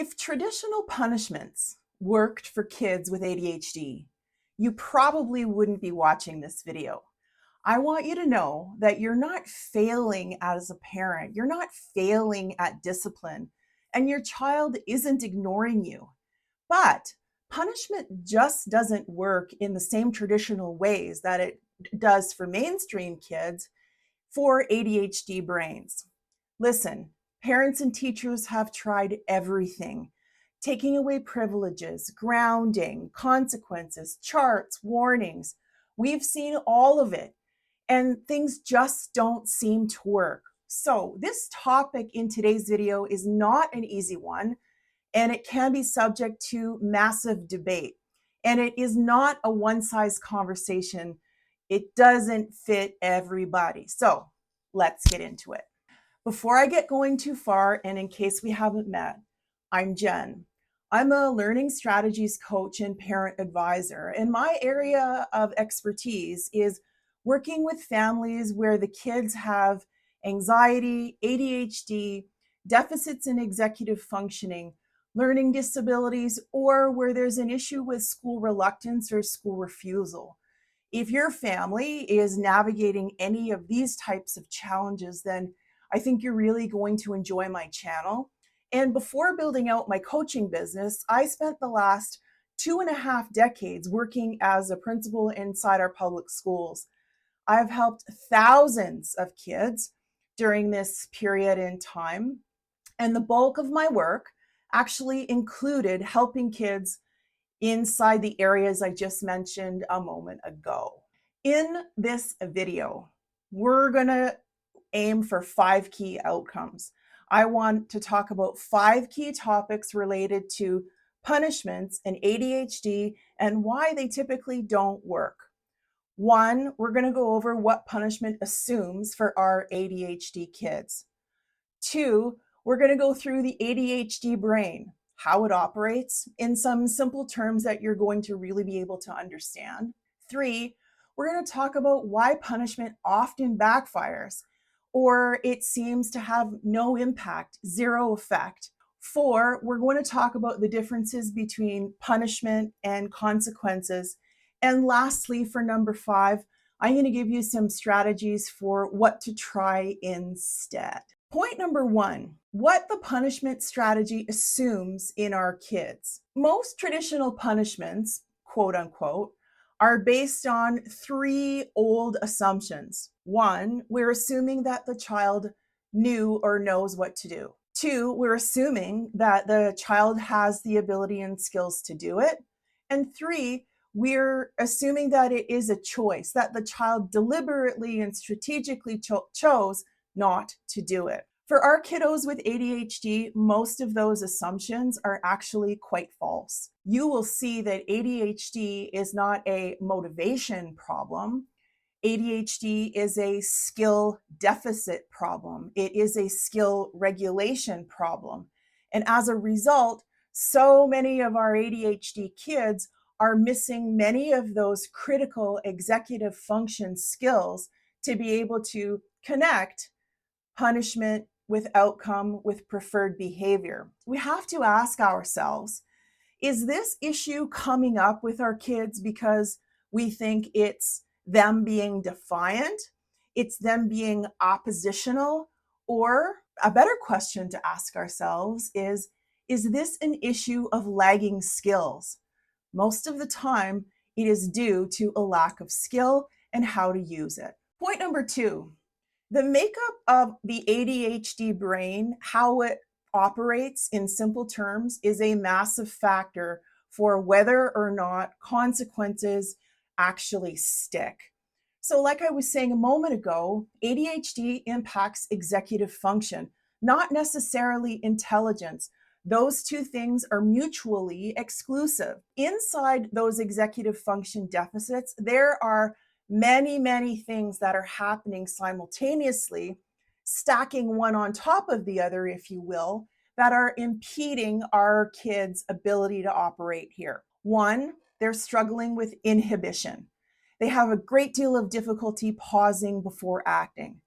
If traditional punishments worked for kids with ADHD, you probably wouldn't be watching this video. I want you to know that you're not failing as a parent. You're not failing at discipline, and your child isn't ignoring you. But punishment just doesn't work in the same traditional ways that it does for mainstream kids for ADHD brains. Listen, parents and teachers have tried everything, taking away privileges, grounding, consequences, charts, warnings. We've seen all of it, and things just don't seem to work. So this topic in today's video is not an easy one, and it can be subject to massive debate. And it is not a one-size conversation. It doesn't fit everybody. So let's get into it. Before I get going too far, and in case we haven't met, I'm Jen. I'm a learning strategies coach and parent advisor, and my area of expertise is working with families where the kids have anxiety, ADHD, deficits in executive functioning, learning disabilities, or where there's an issue with school reluctance or school refusal. If your family is navigating any of these types of challenges, then I think you're really going to enjoy my channel. And before building out my coaching business, I spent the last 2.5 decades working as a principal inside our public schools. I've helped thousands of kids during this period in time. And the bulk of my work actually included helping kids inside the areas I just mentioned a moment ago. In this video, we're going to aim for 5 key outcomes. I want to talk about 5 key topics related to punishments and ADHD and why they typically don't work. 1, we're going to go over what punishment assumes for our ADHD kids. 2, we're going to go through the ADHD brain, how it operates in some simple terms that you're going to really be able to understand. 3, we're going to talk about why punishment often backfires, or it seems to have no impact, zero effect. 4, we're going to talk about the differences between punishment and consequences. And lastly, for number 5, I'm going to give you some strategies for what to try instead. Point number 1, what the punishment strategy assumes in our kids. Most traditional punishments, quote unquote, are based on 3 old assumptions. 1, we're assuming that the child knew or knows what to do. 2, we're assuming that the child has the ability and skills to do it. And 3, we're assuming that it is a choice, that the child deliberately and strategically chose not to do it. For our kiddos with ADHD, most of those assumptions are actually quite false. You will see that ADHD is not a motivation problem. ADHD is a skill deficit problem. It is a skill regulation problem. And as a result, so many of our ADHD kids are missing many of those critical executive function skills to be able to connect punishment with outcome with preferred behavior. We have to ask ourselves, is this issue coming up with our kids because we think it's them being defiant, it's them being oppositional, or a better question to ask ourselves is this an issue of lagging skills? Most of the time, it is due to a lack of skill and how to use it. Point number 2, the makeup of the ADHD brain, how it operates in simple terms, is a massive factor for whether or not consequences actually stick. So like I was saying a moment ago, ADHD impacts executive function, not necessarily intelligence. Those 2 things are mutually exclusive. Inside those executive function deficits, there are many, many things that are happening simultaneously, stacking one on top of the other, if you will, that are impeding our kids' ability to operate here. 1, they're struggling with inhibition. They have a great deal of difficulty pausing before acting.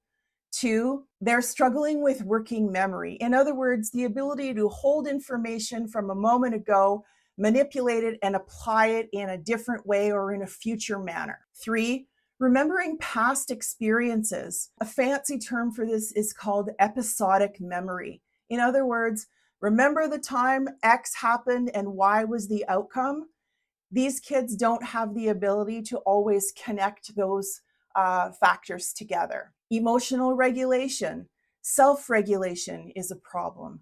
Two, they're struggling with working memory. In other words, the ability to hold information from a moment ago, manipulate it, and apply it in a different way or in a future manner. Three, remembering past experiences. A fancy term for this is called episodic memory. In other words, remember the time X happened and Y was the outcome? These kids don't have the ability to always connect those factors together. Emotional regulation, self-regulation is a problem.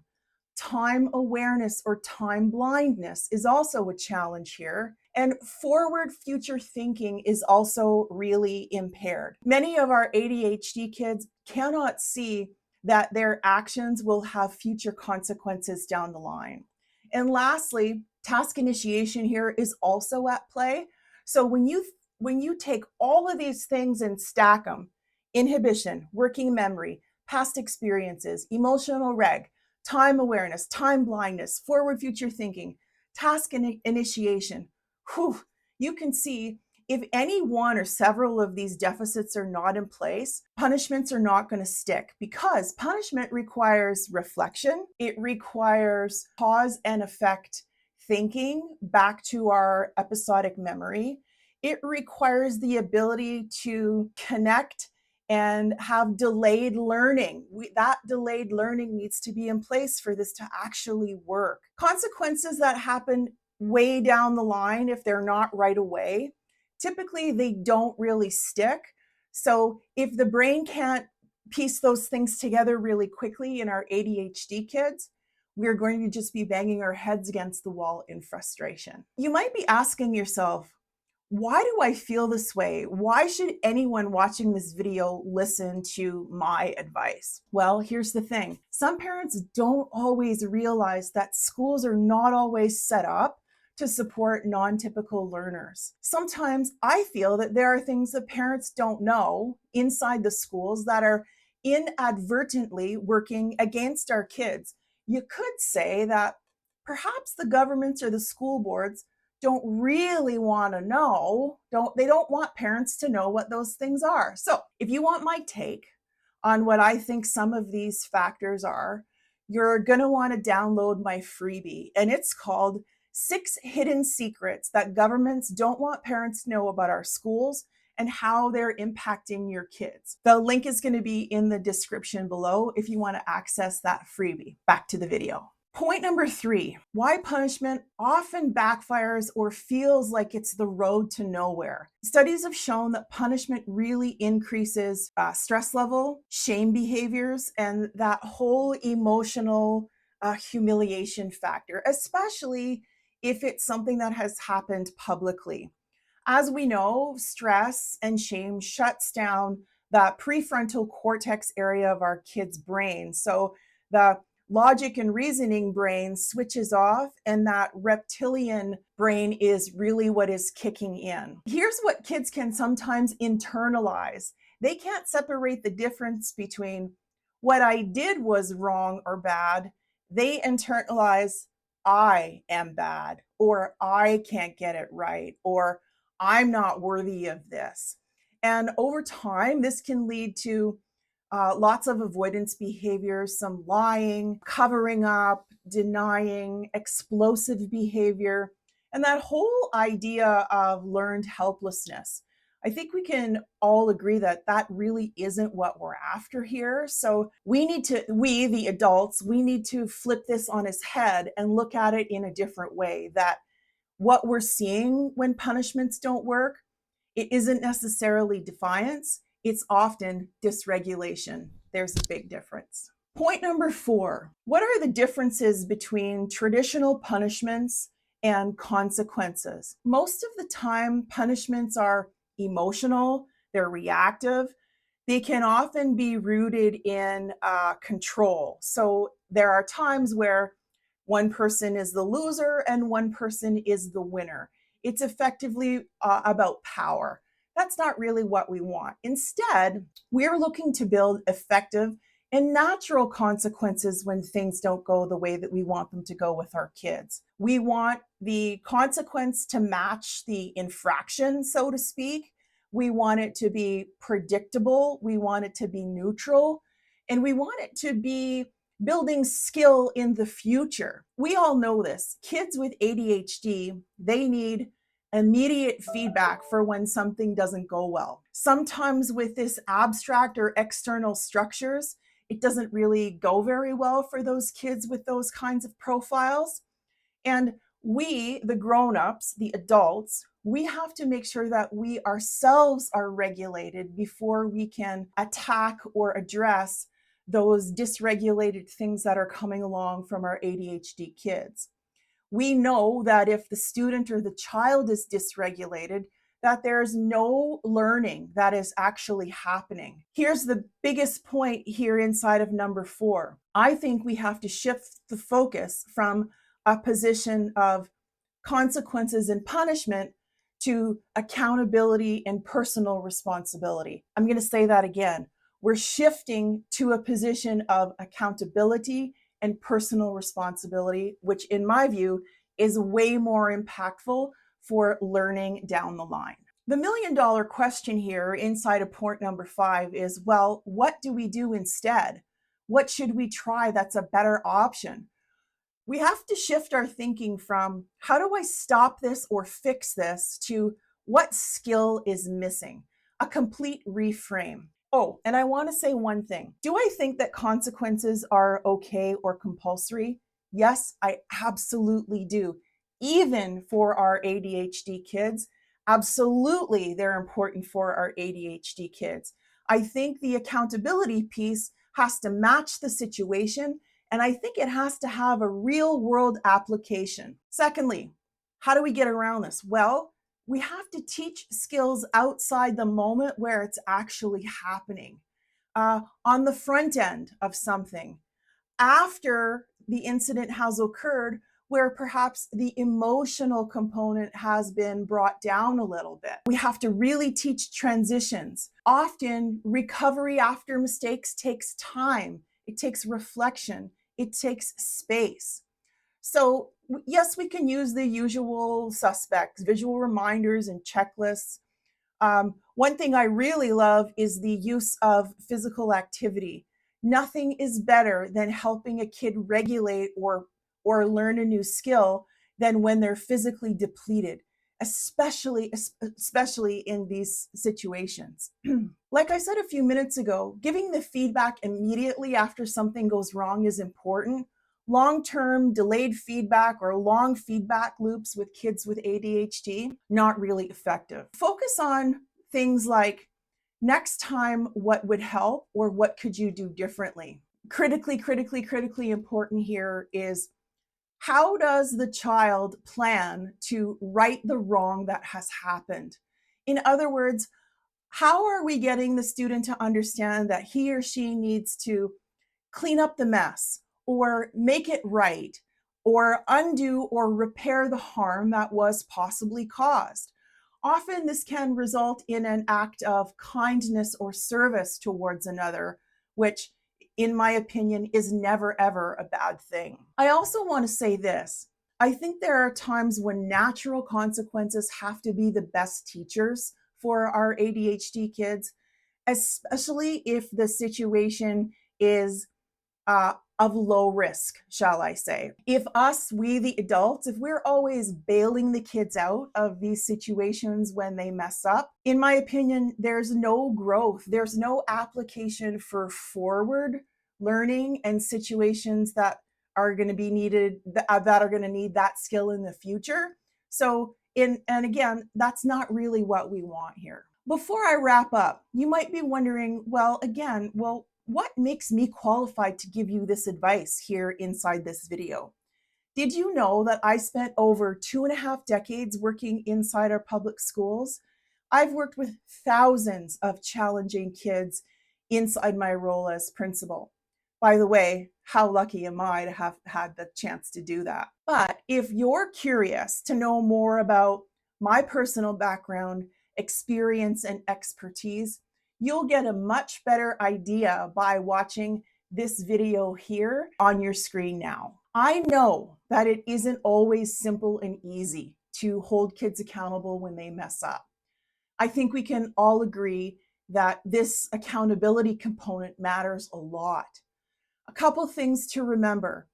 Time awareness or time blindness is also a challenge here. And forward future thinking is also really impaired. Many of our ADHD kids cannot see that their actions will have future consequences down the line. And lastly, task initiation here is also at play. So when you take all of these things and stack them, inhibition, working memory, past experiences, emotional reg, time awareness, time blindness, forward future thinking, task initiation, whew, you can see if any one or several of these deficits are not in place, punishments are not going to stick, because punishment requires reflection. It requires cause and effect thinking back to our episodic memory. It requires the ability to connect and have delayed learning. That delayed learning needs to be in place for this to actually work. Consequences that happen way down the line, if they're not right away, typically they don't really stick. So if the brain can't piece those things together really quickly in our ADHD kids, we're going to just be banging our heads against the wall in frustration. You might be asking yourself, why do I feel this way? Why should anyone watching this video listen to my advice? Well, here's the thing. Some parents don't always realize that schools are not always set up to support non-typical learners. Sometimes I feel that there are things that parents don't know inside the schools that are inadvertently working against our kids. You could say that perhaps the governments or the school boards don't really want to know, they don't want parents to know what those things are. So if you want my take on what I think some of these factors are, you're going to want to download my freebie, and it's called 6 Hidden Secrets That Governments Don't Want Parents to Know About Our Schools and How They're Impacting Your Kids. The link is going to be in the description below if you want to access that freebie. Back to the video. Point number 3, why punishment often backfires or feels like it's the road to nowhere. Studies have shown that punishment really increases stress level, shame behaviors, and that whole emotional humiliation factor, especially if it's something that has happened publicly. As we know, stress and shame shuts down the prefrontal cortex area of our kids' brain. So the logic and reasoning brain switches off, and that reptilian brain is really what is kicking in. Here's what kids can sometimes internalize. They can't separate the difference between what I did was wrong or bad. They internalize, I am bad, or I can't get it right, or I'm not worthy of this. And over time, this can lead to lots of avoidance behaviors, some lying, covering up, denying, explosive behavior, and that whole idea of learned helplessness. I think we can all agree that that really isn't what we're after here. So we, the adults, we need to flip this on its head and look at it in a different way, that what we're seeing when punishments don't work, it isn't necessarily defiance. It's often dysregulation. There's a big difference. Point number 4, what are the differences between traditional punishments and consequences? Most of the time, punishments are emotional, they're reactive. They can often be rooted in control. So there are times where one person is the loser and one person is the winner. It's effectively about power. That's not really what we want. Instead, we're looking to build effective and natural consequences when things don't go the way that we want them to go with our kids. We want the consequence to match the infraction, so to speak. We want it to be predictable. We want it to be neutral. And we want it to be building skill in the future. We all know this. Kids with ADHD, they need immediate feedback for when something doesn't go well. Sometimes with this abstract or external structures, it doesn't really go very well for those kids with those kinds of profiles. And we, the grown-ups, the adults, we have to make sure that we ourselves are regulated before we can attack or address those dysregulated things that are coming along from our ADHD kids. We know that if the student or the child is dysregulated, that there's no learning that is actually happening. Here's the biggest point here inside of number 4. I think we have to shift the focus from a position of consequences and punishment to accountability and personal responsibility. I'm going to say that again. We're shifting to a position of accountability and personal responsibility, which in my view is way more impactful for learning down the line. The million-dollar question here inside of point number 5 is, well, what do we do instead? What should we try that's a better option? We have to shift our thinking from how do I stop this or fix this to what skill is missing? A complete reframe. Oh, and I want to say one thing. Do I think that consequences are okay or compulsory? Yes, I absolutely do. Even for our ADHD kids, absolutely they're important for our ADHD kids. I think the accountability piece has to match the situation, and I think it has to have a real world application. Secondly, how do we get around this? Well, we have to teach skills outside the moment where it's actually happening, on the front end of something, after the incident has occurred, where perhaps the emotional component has been brought down a little bit. We have to really teach transitions. Often, recovery after mistakes takes time. It takes reflection. It takes space. So yes, we can use the usual suspects, visual reminders and checklists. One thing I really love is the use of physical activity. Nothing is better than helping a kid regulate or learn a new skill than when they're physically depleted, especially in these situations. Like I said a few minutes ago, giving the feedback immediately after something goes wrong is important. Long-term delayed feedback or long feedback loops with kids with ADHD, not really effective. Focus on things like, next time, what would help or what could you do differently? Critically important here is, how does the child plan to right the wrong that has happened? In other words, how are we getting the student to understand that he or she needs to clean up the mess or make it right or undo or repair the harm that was possibly caused? Often this can result in an act of kindness or service towards another, which in my opinion is never ever a bad thing. I also want to say this. I think there are times when natural consequences have to be the best teachers for our ADHD kids, especially if the situation is of low risk, shall I say. If we the adults, if we're always bailing the kids out of these situations when they mess up, in my opinion, there's no growth. There's no application for forward learning and situations that are going to be needed, that are going to need that skill in the future. So, and again, that's not really what we want here. Before I wrap up, you might be wondering, well, what makes me qualified to give you this advice here inside this video? Did you know that I spent over 2.5 decades working inside our public schools? I've worked with thousands of challenging kids inside my role as principal. By the way, how lucky am I to have had the chance to do that? But if you're curious to know more about my personal background, experience, and expertise, you'll get a much better idea by watching this video here on your screen now. I know that it isn't always simple and easy to hold kids accountable when they mess up. I think we can all agree that this accountability component matters a lot. A couple things to remember.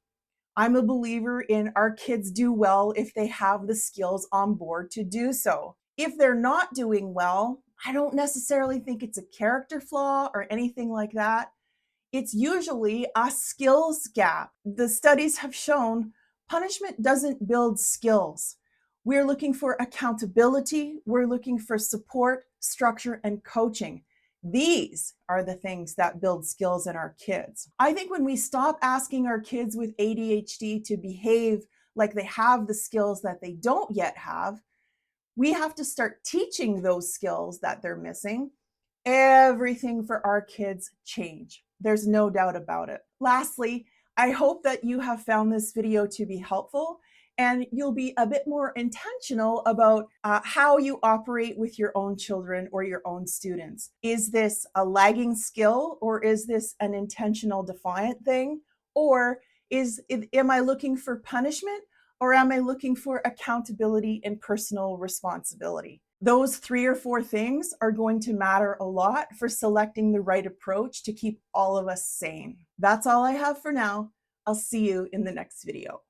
I'm a believer in our kids do well if they have the skills on board to do so. If they're not doing well, I don't necessarily think it's a character flaw or anything like that. It's usually a skills gap. The studies have shown punishment doesn't build skills. We're looking for accountability, we're looking for support, structure, and coaching. These are the things that build skills in our kids. I think when we stop asking our kids with ADHD to behave like they have the skills that they don't yet have, we have to start teaching those skills that they're missing. Everything for our kids change. There's no doubt about it. Lastly, I hope that you have found this video to be helpful and you'll be a bit more intentional about how you operate with your own children or your own students. Is this a lagging skill, or is this an intentional defiant thing? Or am I looking for punishment, or am I looking for accountability and personal responsibility? Those 3 or 4 things are going to matter a lot for selecting the right approach to keep all of us sane. That's all I have for now. I'll see you in the next video.